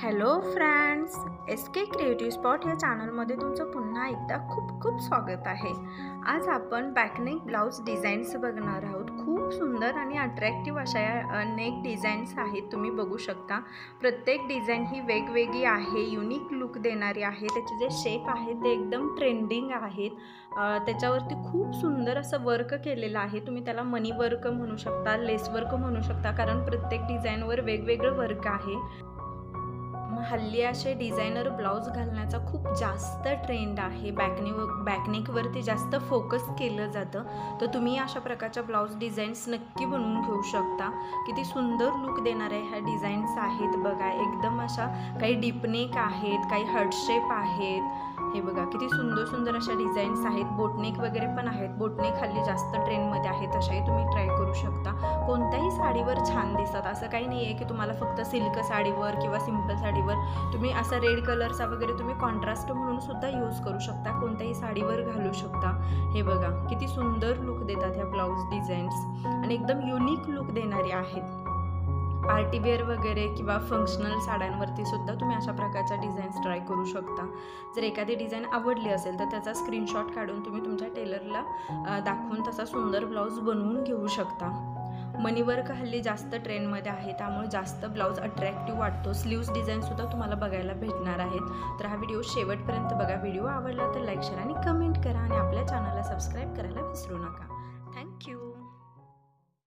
Hello friends, S के creative spot या चॅनलमध्ये तुमचं पुन्हा एकदा खूप खूप स्वागत आहे। आज आपण बॅकनेक ब्लाउज डिझाईन्स बघणार आहोत। खूप सुंदर आणि अट्रॅक्टिव्ह अशा या नेक डिझाईन्स आहेत, तुम्ही बघू शकता। प्रत्येक डिझाईन ही वेगवेगळी आहे, युनिक लुक देणारी आहे। त्याचे जे शेप आहेत ते एकदम ट्रेंडिंग आहेत। त्याच्यावरती खूप सुंदर असं वर्क केलेलं आहे। तुम्ही त्याला मनी वर्क म्हणू शकता, लेस वर्क म्हणू शकता, कारण प्रत्येक डिझाईनवर वेगवेगळं वर्क आहे। हल्ली असे डिझायनर ब्लाउज घालण्याचा खूप जास्त ट्रेंड आहे। बॅकनेकवरती जास्त फोकस केलं जातं, तर तुम्ही अशा प्रकारच्या ब्लाउज डिझाईन्स नक्की बनवून घेऊ शकता। किती सुंदर लुक देणाऱ्या ह्या डिझाईन्स आहेत बघा। एकदम अशा काही डीपनेक आहेत, काही हार्ट शेप आहेत। हे बघा किती सुंदर सुंदर अशा डिझाईन्स आहेत। बोटनेक वगैरे पण आहेत। बोटनेक हल्ली जास्त ट्रेंडमध्ये आहे, तशाही तुम्ही ट्राय करू शकता। कोणत्याही साडीवर छान दिसतात, असं काही नाही आहे की तुम्हाला फक्त सिल्क साडीवर किंवा सिंपल साडीवर तुम्ही असा रेड कलरचा वगैरे तुम्ही कॉन्ट्रास्ट म्हणून सुद्धा यूज करू शकता, कोणत्याही साडीवर घालू शकता। हे बघा किती सुंदर लुक देतात ह्या ब्लाउज डिझाईन्स आणि एकदम युनिक लुक देणारी आहेत। पार्टीवेअर वगैरे किंवा फंक्शनल साड्यांवरती सुद्धा तुम्ही अशा प्रकारच्या डिझाईन्स ट्राय करू शकता। जर एखादी डिझाईन आवडली असेल तर त्याचा स्क्रीनशॉट काढून तुम्ही तुमच्या टेलरला दाखवून तसा सुंदर ब्लाउज बनवून घेऊ शकता। मनी वर्क हल्ली जास्त ट्रेंडमध्ये आहे, त्यामुळे जास्त ब्लाउज अट्रॅक्टिव्ह वाटतो। स्लीव्स डिझाईनसुद्धा तुम्हाला बघायला भेटणार आहेत। तर हा व्हिडिओ शेवटपर्यंत बघा। व्हिडिओ आवडला तर लाईक, शेअर आणि कमेंट करा आणि आपल्या चॅनलला सबस्क्राईब करायला विसरू नका। थँक्यू।